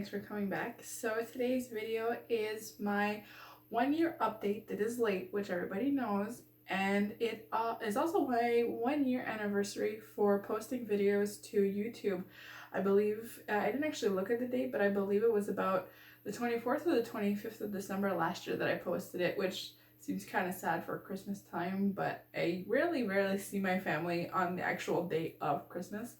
thanks for coming back. So today's video is my 1 year update that is late, which everybody knows, and it is also my 1 year anniversary for posting videos to YouTube. I believe, I didn't actually look at the date, but I believe it was about the 24th or the 25th of December last year that I posted it, which seems kind of sad for Christmas time, but I rarely see my family on the actual date of Christmas.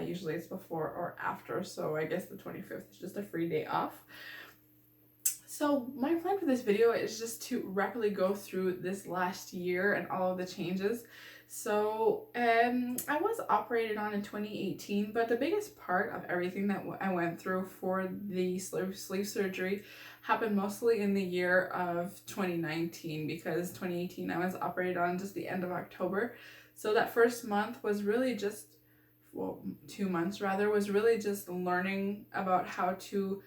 Usually it's before or after, so I guess the 25th is just a free day off. So my plan for this video is just to rapidly go through this last year and all of the changes. So I was operated on in 2018, but the biggest part of everything that I went through for the sleeve surgery happened mostly in the year of 2019, because 2018 I was operated on just the end of October. So that first month was really just, well, 2 months rather, was really just learning about how to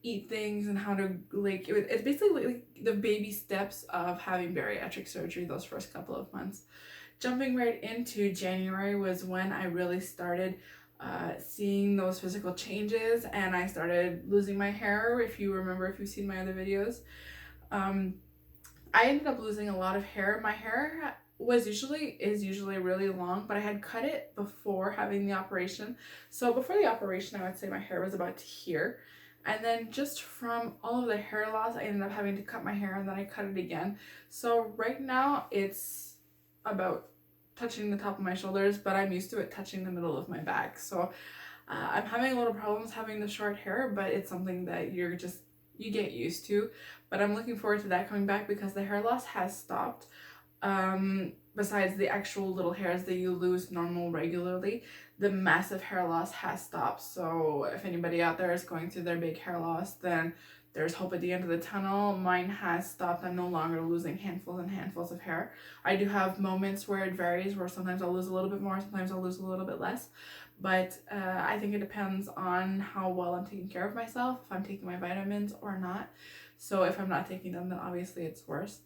eat things and how to, like, it's basically like the baby steps of having bariatric surgery those first couple of months. Jumping right into January was when I really started seeing those physical changes, and I started losing my hair. If you remember, if you've seen my other videos, I ended up losing a lot of hair. My hair is usually really long, but I had cut it before having the operation. So before the operation, I would say my hair was about to here. And then just from all of the hair loss, I ended up having to cut my hair, and then I cut it again. So right now it's about touching the top of my shoulders, but I'm used to it touching the middle of my back. So I'm having a little problems having the short hair, but it's something that you get used to. But I'm looking forward to that coming back, because the hair loss has stopped. Besides the actual little hairs that you lose regularly, the massive hair loss has stopped. So if anybody out there is going through their big hair loss, then there's hope at the end of the tunnel. Mine has stopped. I'm no longer losing handfuls and handfuls of hair. I do have moments where it varies, where sometimes I'll lose a little bit more, sometimes I'll lose a little bit less. But I think it depends on how well I'm taking care of myself, if I'm taking my vitamins or not. So if I'm not taking them, then obviously it's worse.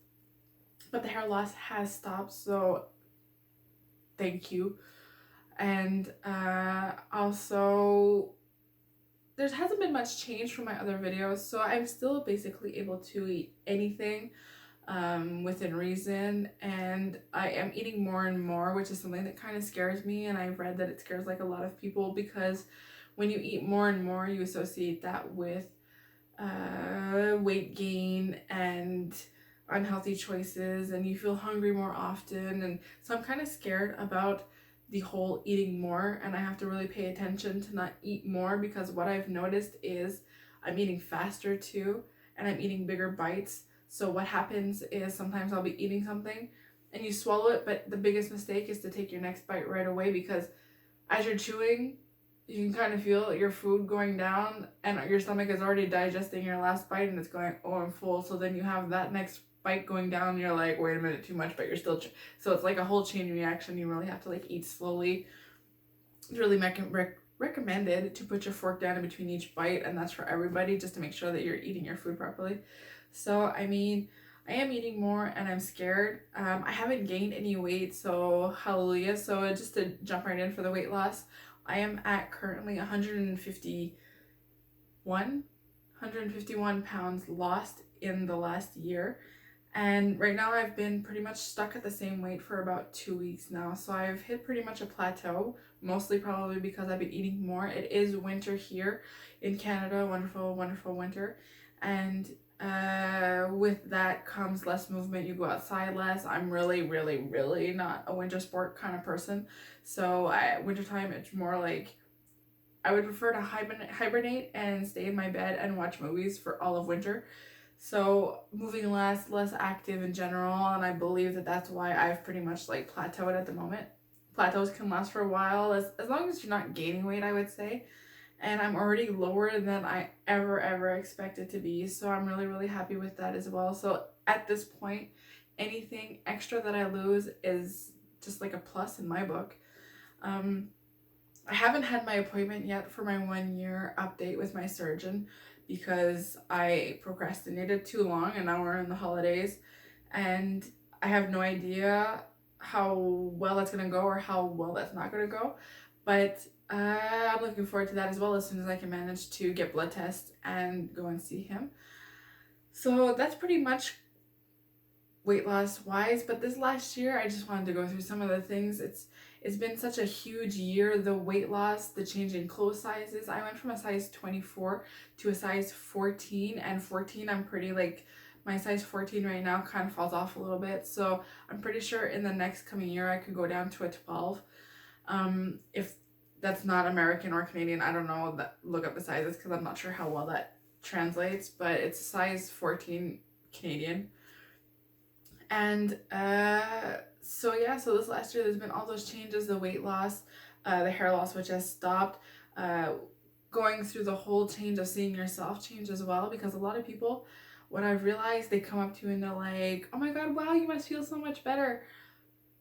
But the hair loss has stopped, so thank you. And also, there hasn't been much change from my other videos, so I'm still basically able to eat anything within reason, and I am eating more and more, which is something that kind of scares me, and I've read that it scares like a lot of people, because when you eat more and more, you associate that with weight gain and unhealthy choices, and you feel hungry more often. And so I'm kind of scared about the whole eating more, and I have to really pay attention to not eat more, because what I've noticed is I'm eating faster too, and I'm eating bigger bites. So what happens is sometimes I'll be eating something and you swallow it, but the biggest mistake is to take your next bite right away, because as you're chewing, you can kind of feel your food going down, and your stomach is already digesting your last bite, and it's going, oh, I'm full. So then you have that next bite going down, and you're like, wait a minute, too much, but you're still so it's like a whole chain reaction. You really have to like eat slowly. It's really recommended to put your fork down in between each bite, and that's for everybody, just to make sure that you're eating your food properly. So I mean, I am eating more, and I'm scared. I haven't gained any weight, so hallelujah. So just to jump right in for the weight loss, I am at currently 151 pounds lost in the last year. And right now I've been pretty much stuck at the same weight for about 2 weeks now. So I've hit pretty much a plateau, mostly probably because I've been eating more. It is winter here in Canada, wonderful, wonderful winter. And with that comes less movement. You go outside less. I'm really not a winter sport kind of person. So wintertime, it's more like I would prefer to hibernate and stay in my bed and watch movies for all of winter. So moving less active in general, and I believe that that's why I've pretty much like plateaued at the moment. Plateaus can last for a while, as long as you're not gaining weight, I would say. And I'm already lower than I ever expected to be, so I'm really happy with that as well. So at this point, anything extra that I lose is just like a plus in my book. I haven't had my appointment yet for my 1 year update with my surgeon, because I procrastinated too long, and now we're in the holidays, and I have no idea how well that's gonna go or how well that's not gonna go. But I'm looking forward to that as well as soon as I can manage to get blood tests and go and see him. So that's pretty much weight loss wise, but this last year I just wanted to go through some of the things. It's been such a huge year, the weight loss, the change in clothes sizes. I went from a size 24 to a size 14, and 14 I'm pretty like, my size 14 right now kind of falls off a little bit, so I'm pretty sure in the next coming year I could go down to a 12. If that's not American or Canadian, I don't know, that look up the sizes because I'm not sure how well that translates, but it's size 14 Canadian. And so yeah, so this last year there's been all those changes, the weight loss, the hair loss, which has stopped, going through the whole change of seeing yourself change as well, because a lot of people, what I've realized, they come up to you and they're like, oh my god, wow, you must feel so much better.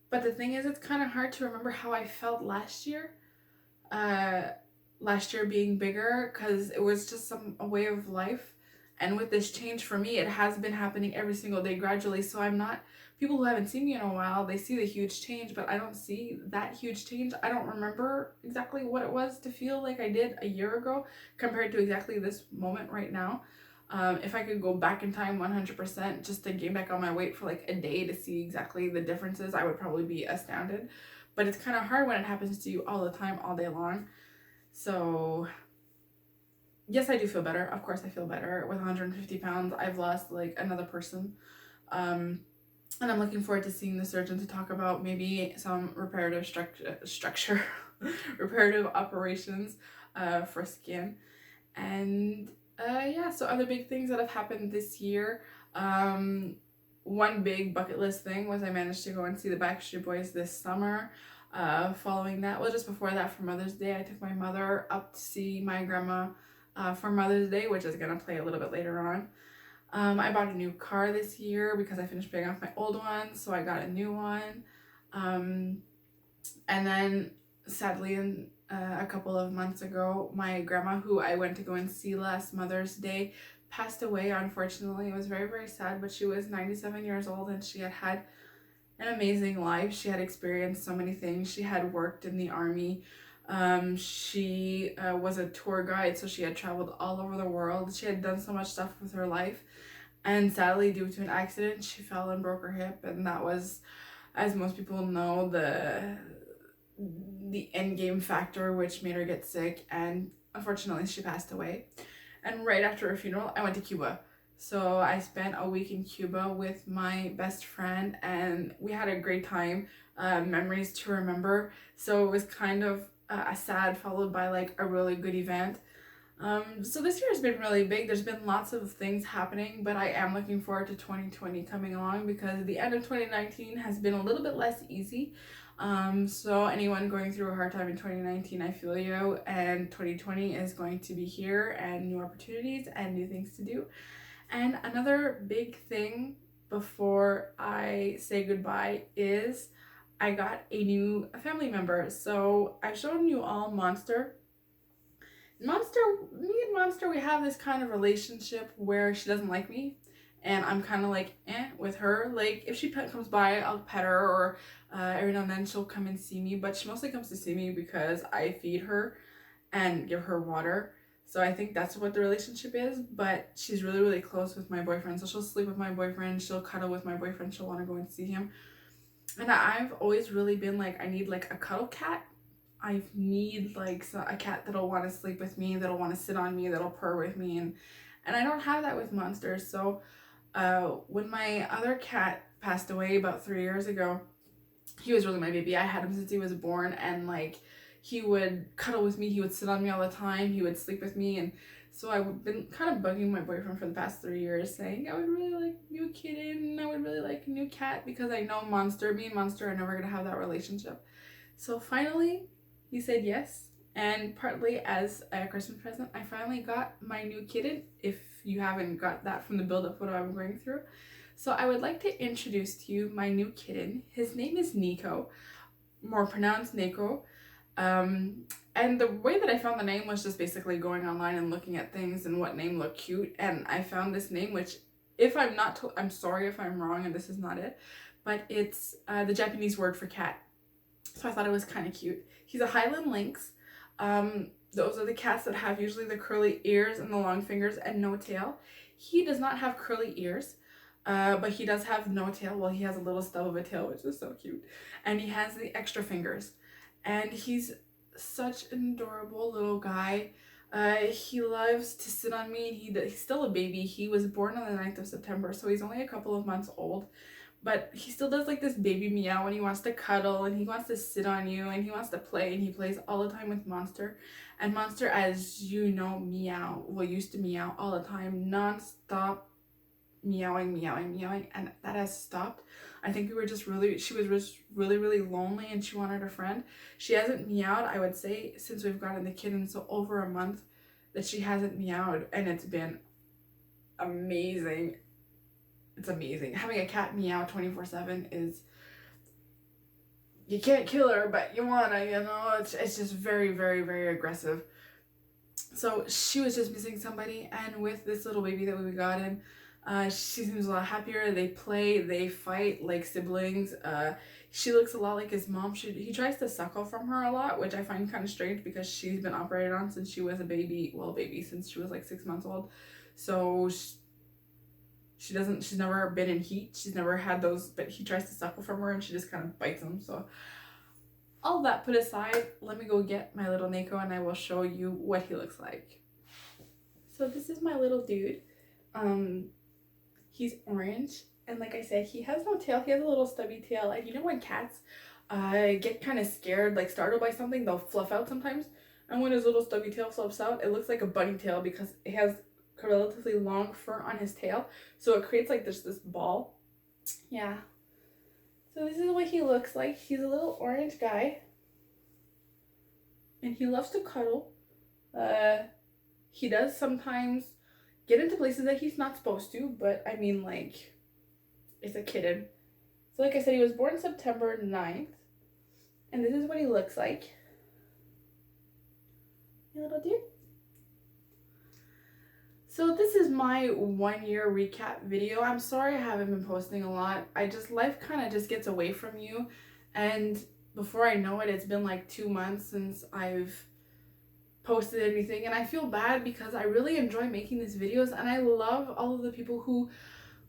But the thing is, it's kind of hard to remember how I felt last year. Last year being bigger, because it was just a way of life. And with this change for me, it has been happening every single day gradually. So I'm not, people who haven't seen me in a while, they see the huge change, but I don't see that huge change. I don't remember exactly what it was to feel like I did a year ago compared to exactly this moment right now. If I could go back in time 100% just to gain back on my weight for like a day to see exactly the differences, I would probably be astounded. But it's kind of hard when it happens to you all the time, all day long. So yes, I do feel better. Of course I feel better. With 150 pounds, I've lost like another person. And I'm looking forward to seeing the surgeon to talk about maybe some reparative structure, reparative operations for skin. And yeah, so other big things that have happened this year. One big bucket list thing was I managed to go and see the Backstreet Boys this summer. Following that, well, just before that, for Mother's Day, I took my mother up to see my grandma for Mother's Day, which is going to play a little bit later on. I bought a new car this year because I finished paying off my old one, so I got a new one. And then sadly, a couple of months ago, my grandma, who I went to go and see last Mother's Day, passed away, unfortunately. It was very, very sad, but she was 97 years old and she had had an amazing life. She had experienced so many things. She had worked in the army. She was a tour guide, so she had traveled all over the world. She had done so much stuff with her life, and sadly, due to an accident, she fell and broke her hip, and that was, as most people know, the end game factor, which made her get sick, and unfortunately she passed away. And right after her funeral, I went to Cuba. So I spent a week in Cuba with my best friend, and we had a great time, memories to remember. So it was kind of a sad followed by like a really good event. So this year has been really big. There's been lots of things happening, but I am looking forward to 2020 coming along because the end of 2019 has been a little bit less easy. So anyone going through a hard time in 2019, I feel you, and 2020 is going to be here, and new opportunities and new things to do. And another big thing before I say goodbye is I got a new family member. So I've shown you all Monster. Me and Monster, we have this kind of relationship where she doesn't like me, and I'm kind of like with her. Like if she comes by, I'll pet her, or every now and then she'll come and see me, but she mostly comes to see me because I feed her and give her water. So I think that's what the relationship is, but she's really, really close with my boyfriend. So she'll sleep with my boyfriend, she'll cuddle with my boyfriend, she'll want to go and see him. And I've always really been like, I need like a cuddle cat. I need like a cat that'll want to sleep with me, that'll want to sit on me, that'll purr with me. And I don't have that with Monster. So when my other cat passed away about 3 years ago, he was really my baby. I had him since he was born, and like he would cuddle with me, he would sit on me all the time, he would sleep with me. And so I've been kind of bugging my boyfriend for the past 3 years saying I would really like a new kitten, I would really like a new cat, because I know me and Monster are never gonna have that relationship. So finally he said yes, and partly as a Christmas present, I finally got my new kitten, if you haven't got that from the build-up what I'm going through. So I would like to introduce to you my new kitten. His name is Nico, more pronounced Nico. And the way that I found the name was just basically going online and looking at things and what name looked cute, and I found this name, which if I'm not, I'm sorry if I'm wrong and this is not it, but it's the Japanese word for cat. So I thought it was kind of cute. He's a Highland Lynx. Those are the cats that have usually the curly ears and the long fingers and no tail. He does not have curly ears, but he does have no tail. Well, he has a little stub of a tail, which is so cute. And he has the extra fingers. And he's such an adorable little guy. He loves to sit on me. He's still a baby. He was born on the 9th of September, so he's only a couple of months old. But he still does like this baby meow when he wants to cuddle and he wants to sit on you and he wants to play, and he plays all the time with Monster. And Monster, as you know, used to meow all the time, non-stop meowing, and that has stopped. I think she was just really lonely and she wanted a friend. She hasn't meowed, I would say, since we've gotten the kitten, so over a month that she hasn't meowed, and it's been amazing. It's amazing. Having a cat meow 24/7 is, you can't kill her, but you wanna, it's just very, very, very aggressive. So she was just missing somebody, and with this little baby that we got in, she seems a lot happier. They play, they fight like siblings. She looks a lot like his mom. He tries to suckle from her a lot, which I find kind of strange because she's been operated on since she was a baby. Well, baby, since she was like 6 months old. So she's never been in heat. She's never had those, but he tries to suckle from her and she just kind of bites him. So all that put aside, let me go get my little Nico and I will show you what he looks like. So this is my little dude. He's orange, and like I said, he has no tail. He has a little stubby tail, and you know when cats get kind of scared, like startled by something, they'll fluff out sometimes. And when his little stubby tail fluffs out, it looks like a bunny tail because it has relatively long fur on his tail, so it creates like this ball. Yeah. So this is what he looks like. He's a little orange guy, and he loves to cuddle. He does sometimes get into places that he's not supposed to, but I mean, like, it's a kitten. So like I said, he was born September 9th, and this is what he looks like. Hey, little dude. So this is my 1 year recap video. I'm sorry I haven't been posting a lot. Life kind of just gets away from you, and before I know it, it's been like 2 months since I've posted anything, and I feel bad because I really enjoy making these videos, and I love all of the people who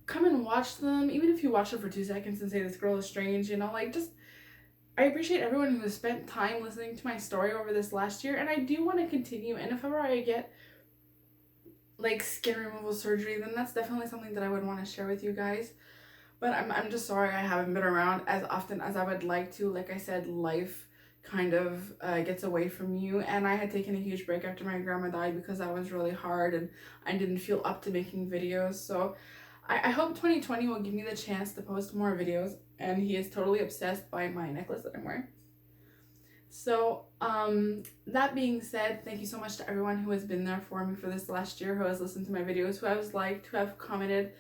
come and watch them, even if you watch it for 2 seconds and say this girl is strange, I appreciate everyone who has spent time listening to my story over this last year, and I do want to continue. And if ever I get like skin removal surgery, then that's definitely something that I would want to share with you guys. But I'm just sorry I haven't been around as often as I would like to. Like I said, life kind of gets away from you, and I had taken a huge break after my grandma died because that was really hard and I didn't feel up to making videos. So I hope 2020 will give me the chance to post more videos, and he is totally obsessed by my necklace that I'm wearing. So that being said, thank you so much to everyone who has been there for me for this last year, who has listened to my videos, who has liked, who have commented,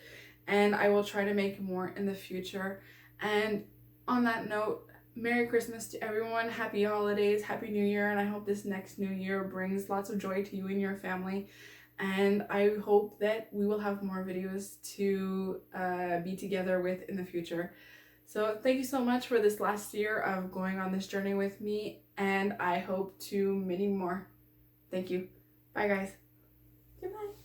and I will try to make more in the future. And on that note, Merry Christmas to everyone, Happy Holidays, Happy New Year, and I hope this next new year brings lots of joy to you and your family. And I hope that we will have more videos to be together with in the future. So thank you so much for this last year of going on this journey with me, and I hope to many more. Thank you. Bye guys. Goodbye.